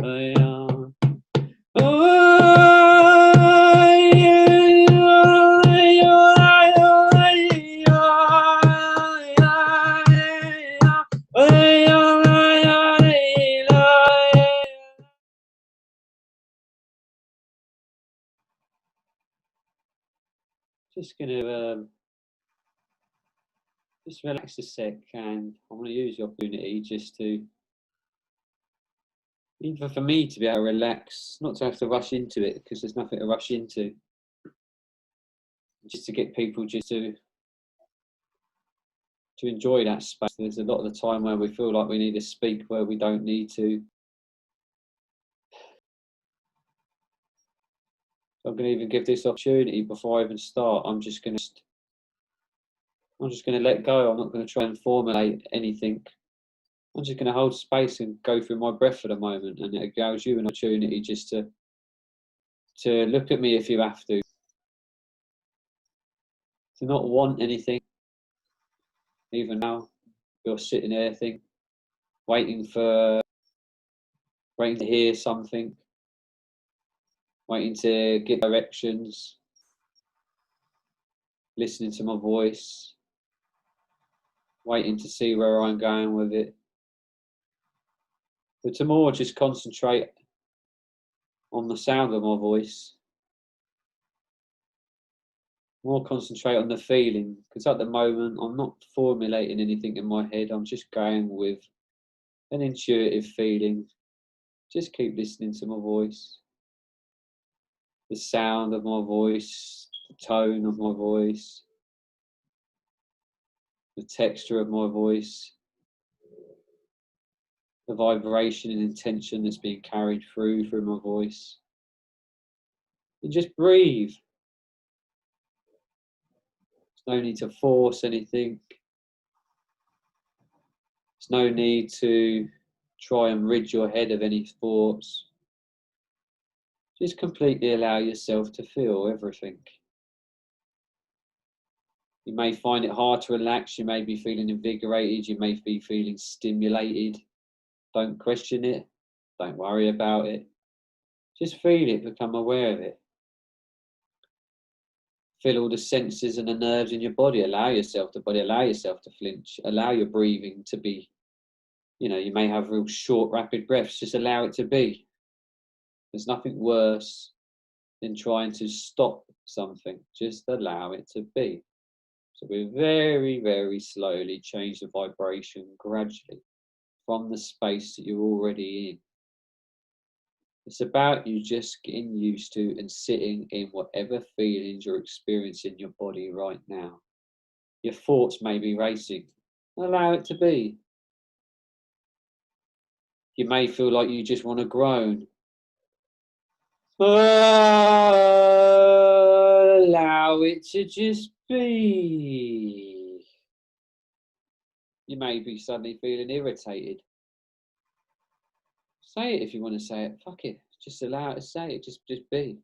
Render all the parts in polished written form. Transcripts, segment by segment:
Just going to just relax a sec, and I'm going to use the opportunity just to, even for me to be able to relax, not to have to rush into it, because there's nothing to rush into, just to get people just to enjoy that space. There's a lot of the time where we feel like we need to speak where we don't need to. So I'm going to even give this opportunity before I even start. I'm just going to let go. I'm not going to try and formulate anything. I'm just going to hold space and go through my breath for the moment, and it allows you an opportunity just to look at me if you have to not want anything. Even now, you're sitting there waiting to hear something, waiting to get directions, listening to my voice, waiting to see where I'm going with it. But to more just concentrate on the sound of my voice, more concentrate on the feeling, because at the moment I'm not formulating anything in my head. I'm just going with an intuitive feeling. Just keep listening to my voice, the sound of my voice, the tone of my voice, the texture of my voice, the vibration and intention that's being carried through my voice. And just breathe. There's no need to force anything. There's no need to try and rid your head of any thoughts. Just completely allow yourself to feel everything. You may find it hard to relax. You may be feeling invigorated. You may be feeling stimulated. Don't question it. Don't worry about it. Just feel it, become aware of it. Feel all the senses and the nerves in your body. Allow yourself to flinch. Allow your breathing to be, you may have real short, rapid breaths. Just allow it to be. There's nothing worse than trying to stop something. Just allow it to be. So we very, very slowly change the vibration gradually from the space that you're already in. It's about you just getting used to and sitting in whatever feelings you're experiencing in your body right now. Your thoughts may be racing. Allow it to be. You may feel like you just want to groan. Allow it to just be. You may be suddenly feeling irritated. Say it if you want to say it. Fuck it. Just allow it to say it. Just be.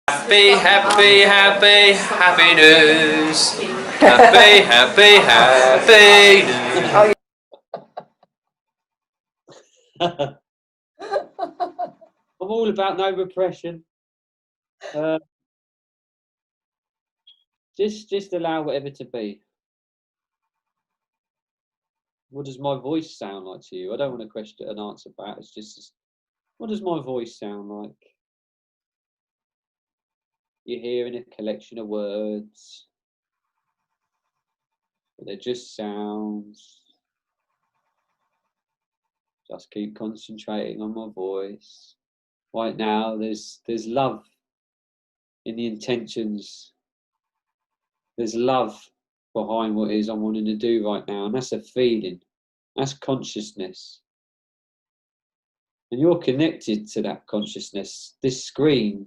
Happy, happy, happy, happy news. Happy, happy, happy news. I'm all about no repression. Just allow whatever to be. What does my voice sound like to you? I don't want to question and answer back. It's just, what does my voice sound like? You're hearing a collection of words, but they're just sounds. Just keep concentrating on my voice. Right now, there's love in the intentions. There's love behind what it is I'm wanting to do right now, and that's a feeling. That's consciousness. And you're connected to that consciousness. This screen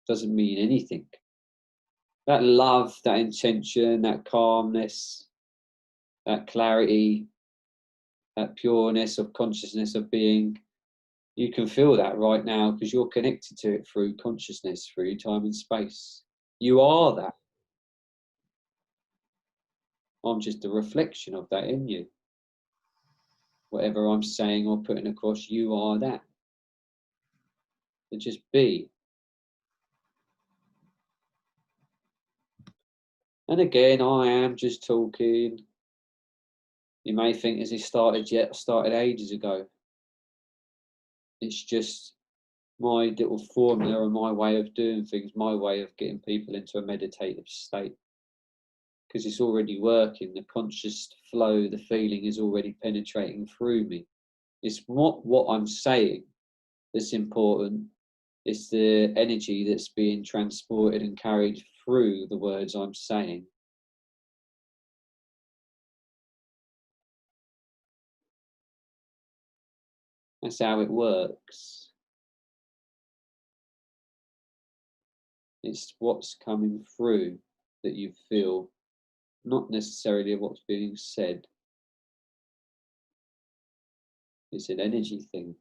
doesn't mean anything. That love, that intention, that calmness, that clarity, that pureness of consciousness of being, you can feel that right now because you're connected to it through consciousness, through time and space. You are that. I'm just a reflection of that in you. Whatever I'm saying or putting across, you are that. to just be. And again, I am just talking. You may think, has it started yet? Started ages ago. It's just my little formula and my way of doing things, my way of getting people into a meditative state. Because it's already working, the conscious flow, the feeling is already penetrating through me. It's not what I'm saying that's important, it's the energy that's being transported and carried through the words I'm saying. That's how it works. It's what's coming through that you feel, not necessarily what's being said. It's an energy thing,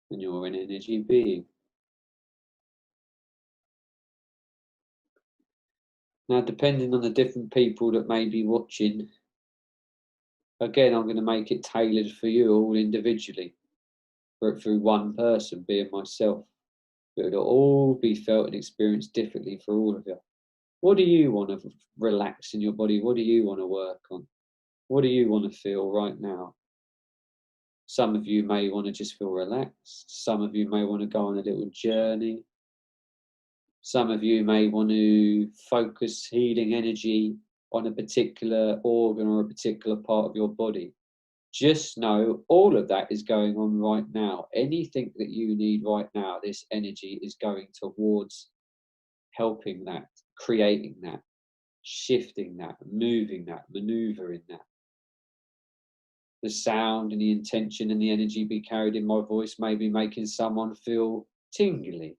and you're an energy being. Now, depending on the different people that may be watching, again, I'm going to make it tailored for you all individually, through one person, being myself. But it'll all be felt and experienced differently for all of you. What do you want to relax in your body? What do you want to work on? What do you want to feel right now? Some of you may want to just feel relaxed. Some of you may want to go on a little journey. Some of you may want to focus healing energy on a particular organ or a particular part of your body. Just know all of that is going on right now. Anything that you need right now, this energy is going towards helping that, creating that, shifting that, moving that, maneuvering that. The sound and the intention and the energy be carried in my voice may be making someone feel tingly.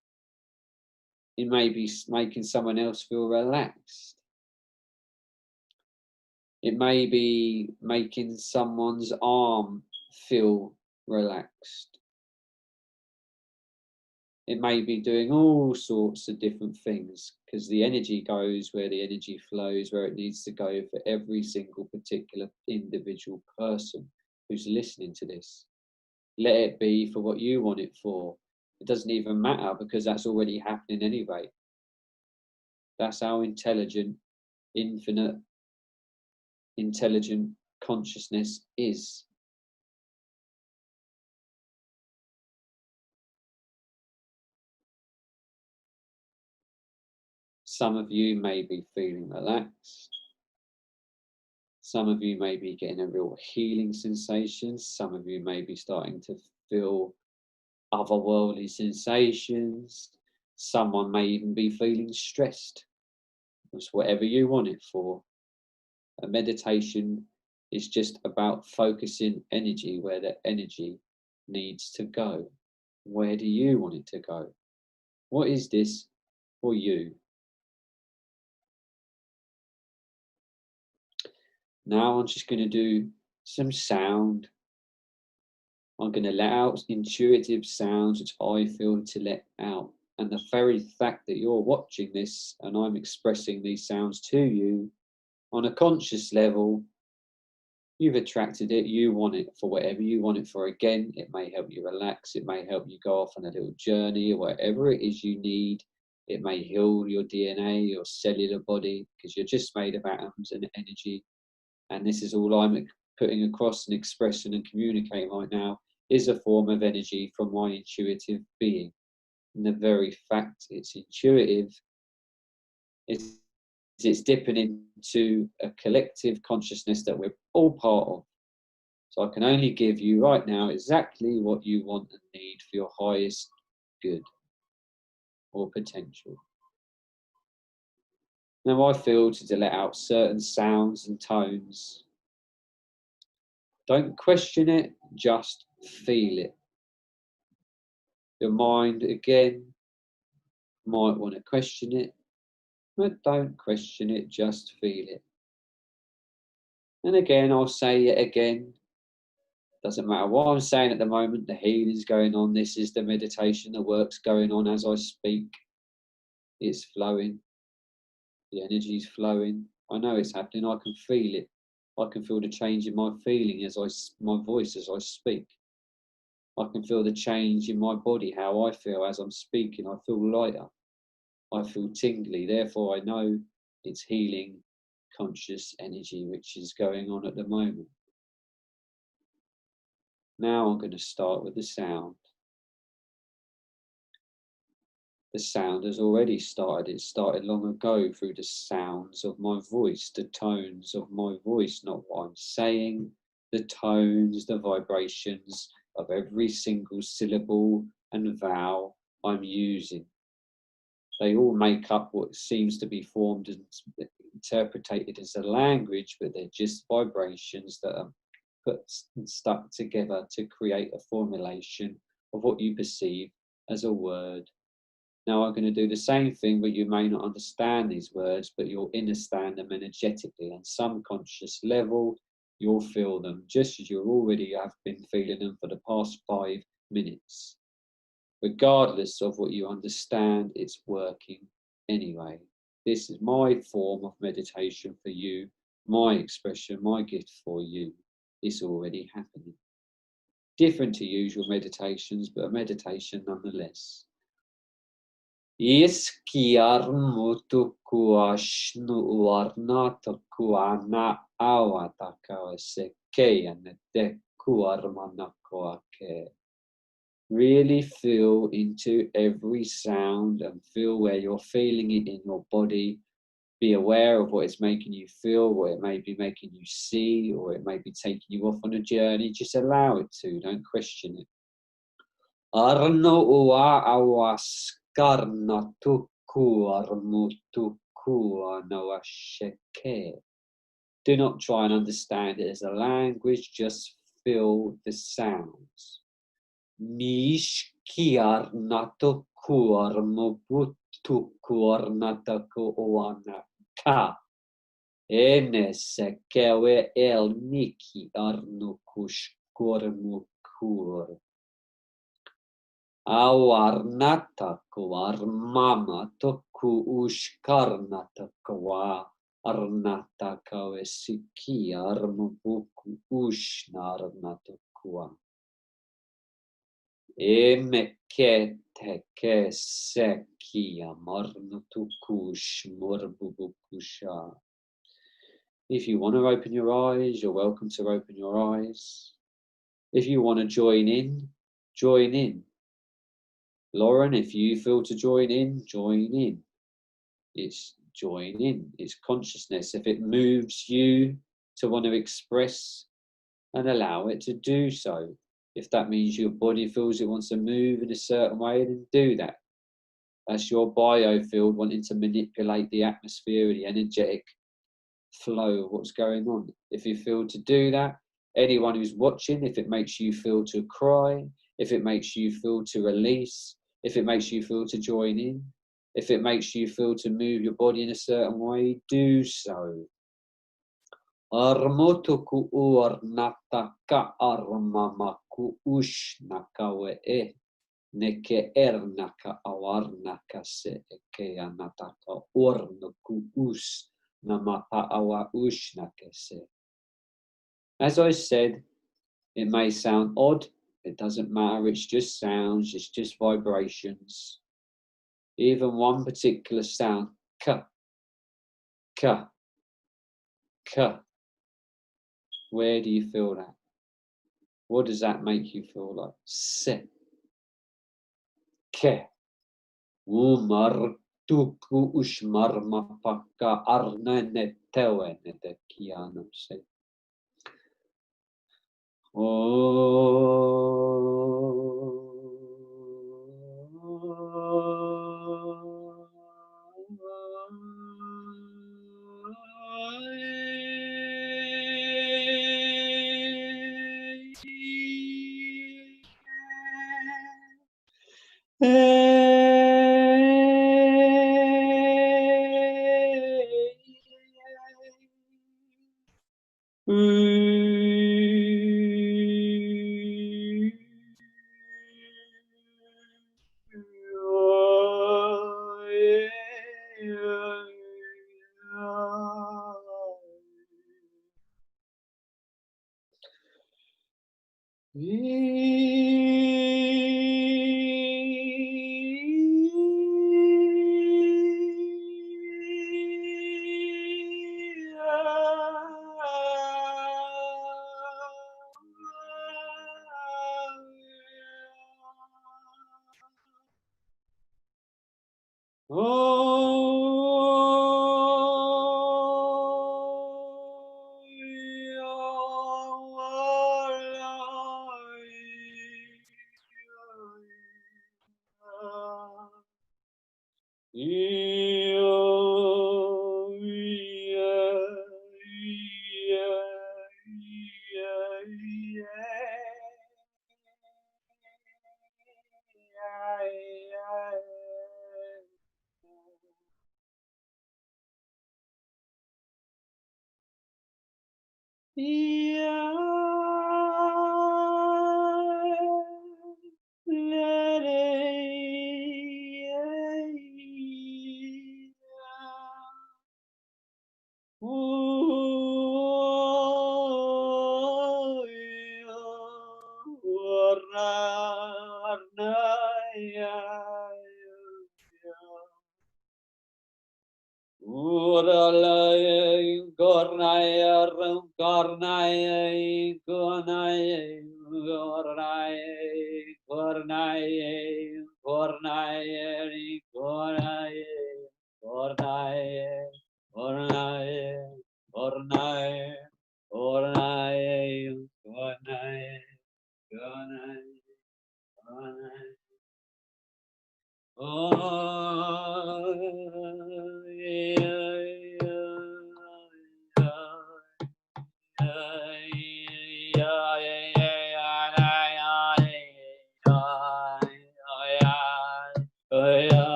It may be making someone else feel relaxed. It may be making someone's arm feel relaxed. It may be doing all sorts of different things, because the energy goes where the energy flows, where it needs to go for every single particular individual person who's listening to this. Let it be for what you want it for. It doesn't even matter, because that's already happening anyway. That's how intelligent, infinite, intelligent consciousness is. Some of you may be feeling relaxed. Some of you may be getting a real healing sensation. Some of you may be starting to feel otherworldly sensations. Someone may even be feeling stressed. It's whatever you want it for. A meditation is just about focusing energy where the energy needs to go. Where do you want it to go? What is this for you? Now I'm just going to do some sound. I'm going to let out intuitive sounds which I feel to let out. And the very fact that you're watching this and I'm expressing these sounds to you on a conscious level, you've attracted it, you want it for whatever you want it for. Again, it may help you relax, it may help you go off on a little journey, or whatever it is you need. It may heal your DNA, your cellular body, because you're just made of atoms and energy. And this is all I'm putting across and expressing and communicating right now, is a form of energy from my intuitive being. And the very fact it's intuitive, it's dipping into a collective consciousness that we're all part of. So I can only give you right now exactly what you want and need for your highest good or potential. Now I feel to let out certain sounds and tones. Don't question it, just feel it. Your mind, again, might want to question it, but don't question it, just feel it. And again, I'll say it again. Doesn't matter what I'm saying at the moment, the healing's going on. This is the meditation, the work's going on as I speak. It's flowing. The energy's flowing. I know it's happening. I can feel it. I can feel the change in my feeling my voice as I speak. I can feel the change in my body, how I feel as I'm speaking. I feel lighter. I feel tingly. Therefore, I know it's healing conscious energy which is going on at the moment. Now I'm going to start with the sound. The sound has already started. It started long ago through the sounds of my voice, the tones of my voice, not what I'm saying, the tones, the vibrations of every single syllable and vowel I'm using. They all make up what seems to be formed and interpreted as a language, but they're just vibrations that are put and stuck together to create a formulation of what you perceive as a word. Now I'm going to do the same thing, but you may not understand these words, but you'll understand them energetically. On some conscious level, you'll feel them just as you already have been feeling them for the past 5 minutes. Regardless of what you understand, it's working anyway. This is my form of meditation for you, my expression, my gift for you. It's already happening. Different to usual meditations, but a meditation nonetheless. Iskiarmutuku ashnu warnataku ana awataka sekeya neteku armanako ake. Really feel into every sound and feel where you're feeling it in your body. Be aware of what it's making you feel, what it may be making you see, or it may be taking you off on a journey. Just allow it to, don't question it. Arno ua awaskarna tuku armutuku anawasheke. Do not try and understand it as a language, just feel the sounds. Mishkiarnataku armutuku arnataku oanaka. Enesekewe el miki arnukushkormukur. Awarnataku armamataku ushkarnataku arnataka esiki armubuku ushnarnataku. Emekete sekia marnutukush morbubukusha. If you want to open your eyes, you're welcome to open your eyes. If you want to join in, join in. Lauren, if you feel to join in, join in. It's join in. It's consciousness. If it moves you to want to express, and allow it to do so. If that means your body feels it wants to move in a certain way, then do that. That's your biofield wanting to manipulate the atmosphere, the energetic flow of what's going on. If you feel to do that, anyone who's watching, if it makes you feel to cry, if it makes you feel to release, if it makes you feel to join in, if it makes you feel to move your body in a certain way, do so. Armotuku uarnataka armamaku ushnakawe neke ernaka awarnaka se eke anataka ornuku us namata awa ushnake se. As I said, it may sound odd, it doesn't matter, it's just sounds, it's just vibrations. Even one particular sound, ka, ka, ka. Where do you feel that? What does that make you feel like? Se, ke, umar, tuku, ushmar, mapaka, arnene, tewe, nete, kiano, se.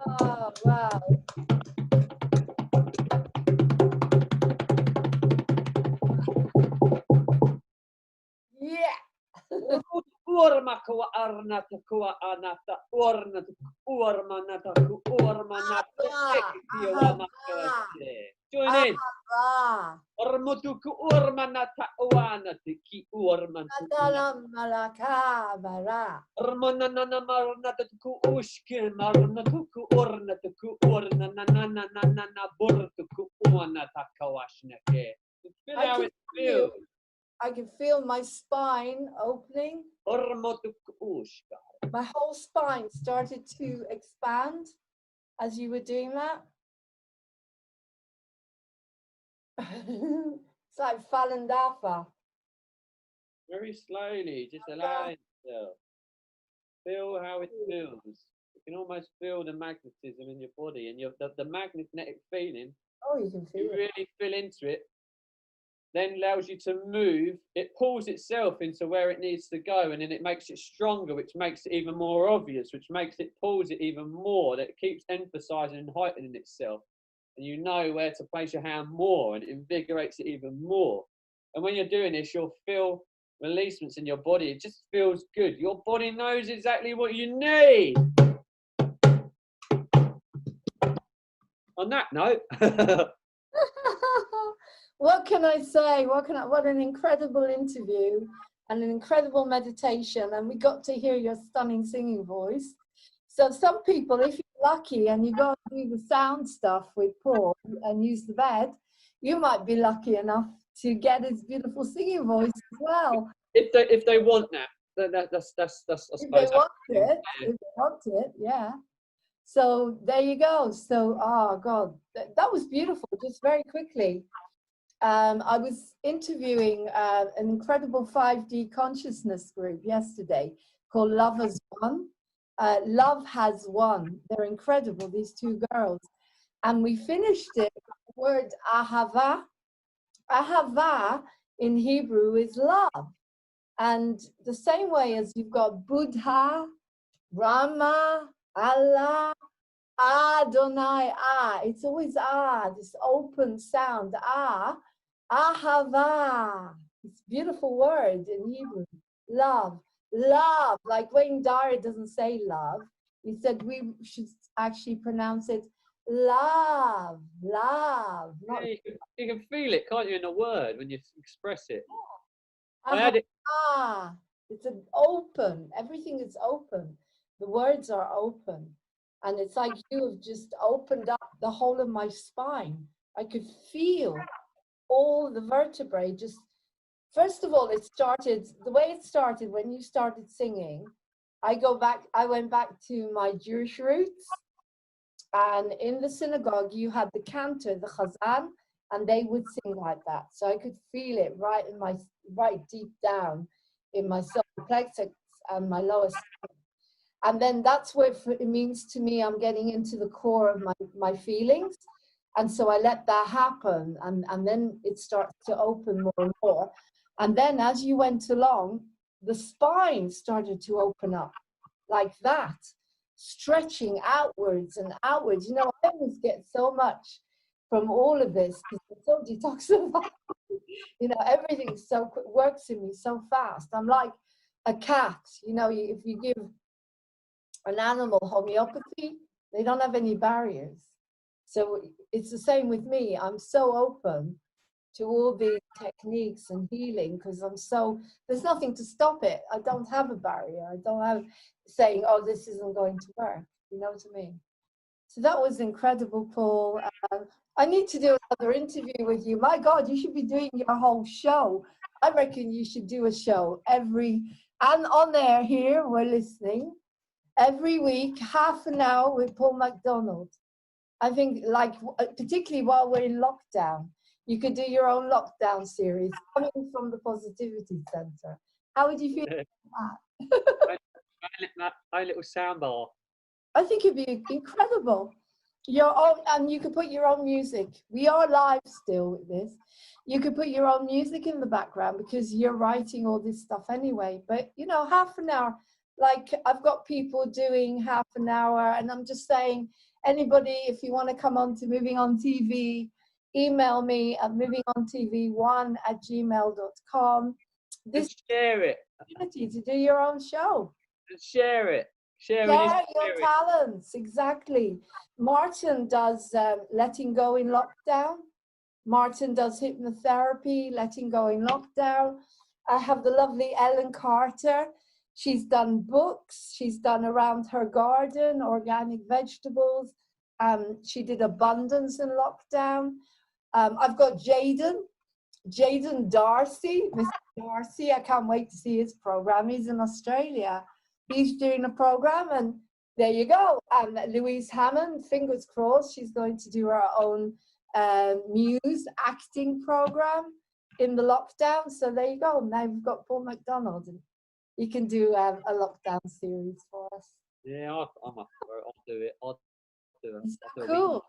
Oh, wow. Urmaka arnata kua anata ornata urmanata ku urmanata. Join in. Ormutuku urmanata uanati ki urmanata. Malaka. Ormanana marnata ku ushkin marnata ku ornata ku ornanana burtuku uanata kawashnake. Feel how it feels. I can feel my spine opening. My whole spine started to expand as you were doing that. It's like Falandafa. Very slowly, just allow yourself. Feel how it feels. You can almost feel the magnetism in your body and the magnetic feeling. Oh, you can feel you it. really feel into it. Then allows you to move. It pulls itself into where it needs to go, and then it makes it stronger, which makes it even more obvious, which makes it pulls it even more. That it keeps emphasizing and heightening itself, and you know where to place your hand more, and it invigorates it even more. And when you're doing this, you'll feel releasements in your body. It just feels good. Your body knows exactly what you need. On that note. What can I say? What an incredible interview and an incredible meditation. And we got to hear your stunning singing voice. So some people, if you're lucky and you go and do the sound stuff with Paul and use the bed, you might be lucky enough to get his beautiful singing voice as well. If they want that's if they want it, yeah. So there you go. So, oh God, that was beautiful. Just very quickly. I was interviewing an incredible 5D consciousness group yesterday called Love Has Won. Love Has Won. They're incredible, these two girls. And we finished it with the word ahava. Ahava in Hebrew is love. And the same way as you've got Buddha, Brahma, Allah, Adonai, it's always this open sound, ahava. It's a beautiful word in Hebrew. Love, like Wayne Dyer doesn't say love. He said we should actually pronounce it love. Yeah, you can feel it, can't you, in a word when you express it. It's an open, everything is open. The words are open. And it's like you have just opened up the whole of my spine. I could feel all the vertebrae just, first of all, the way it started when you started singing, I went back to my Jewish roots. And in the synagogue, you had the cantor, the chazan, and they would sing like that. So I could feel it right deep down in my solar plexus and my lower stomach. And then that's what it means to me. I'm getting into the core of my feelings. And so I let that happen. And then it starts to open more and more. And then as you went along, the spine started to open up like that, stretching outwards and outwards. You know, I always get so much from all of this because it's so detoxifying. You know, everything works in me so fast. I'm like a cat. You know, if you give an animal homeopathy, they don't have any barriers. So it's the same with me. I'm so open to all these techniques and healing because there's nothing to stop it. I don't have a barrier. I don't have saying, oh, this isn't going to work. You know what I mean? So that was incredible, Paul. I need to do another interview with you. My God, you should be doing your whole show. I reckon you should do a show and on air here, we're listening. Every week, half an hour with Paul MacDonald. I think, like, particularly while we're in lockdown, you could do your own lockdown series coming from the Positivity Center. How would you feel about that? My little soundbar. I think it'd be incredible. And you could put your own music. We are live still with this. You could put your own music in the background because you're writing all this stuff anyway. But, you know, half an hour. Like I've got people doing half an hour and I'm just saying, anybody, if you want to come on to Moving On TV, email me at movingontv1@gmail.com. this share it. opportunity to do your own show. And share it. Share Your talents, exactly. Martin does letting go in lockdown. Martin does hypnotherapy, letting go in lockdown. I have the lovely Ellen Carter. She's done books. She's done around her garden, organic vegetables. She did abundance in lockdown. I've got Jaden Darcy, Mr. Darcy. I can't wait to see his program. He's in Australia. He's doing a program, and there you go. Louise Hammond, fingers crossed, she's going to do her own muse acting program in the lockdown. So there you go. Now we've got Paul McDonald, and he can do a lockdown series for us. Yeah, I'm up for it. I'll do it. I'll do it. Cool.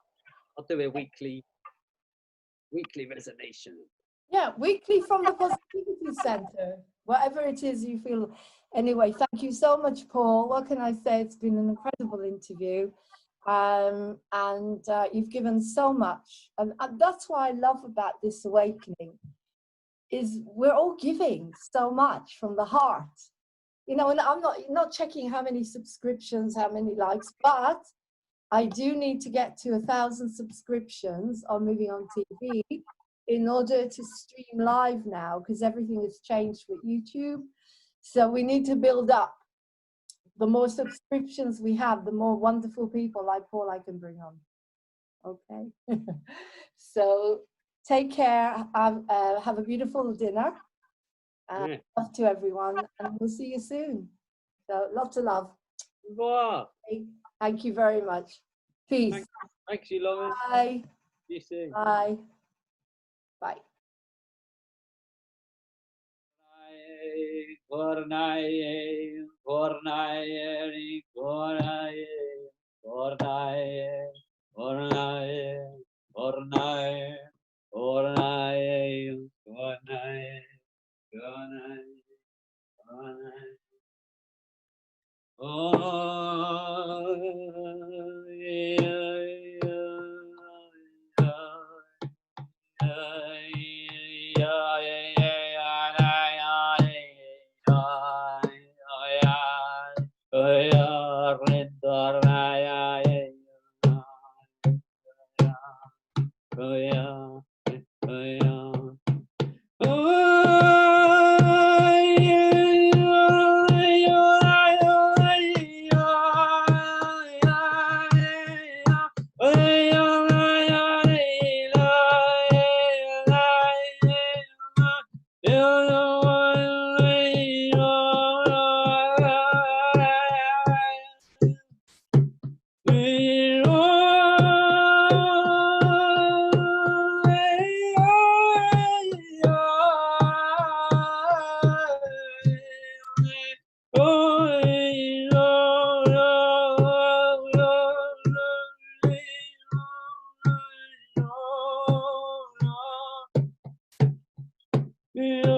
I'll do a weekly resonation. Yeah, weekly from the Positivity Center, whatever it is you feel. Anyway, thank you so much, Paul. What can I say? It's been an incredible interview. And you've given so much. And that's what I love about this awakening, is we're all giving so much from the heart. You know, and I'm not checking how many subscriptions, how many likes, but I do need to get to 1,000 subscriptions on Moving on TV in order to stream live now, because everything has changed with YouTube. So we need to build up. The more subscriptions we have, the more wonderful people like Paul I can bring on. Okay. So take care. Have a beautiful dinner. Love to everyone, and we'll see you soon. So lots of love. Wow. Thank you very much. Peace. Thanks you, Laurene. Bye. See you soon. Bye. Bye. Yeah.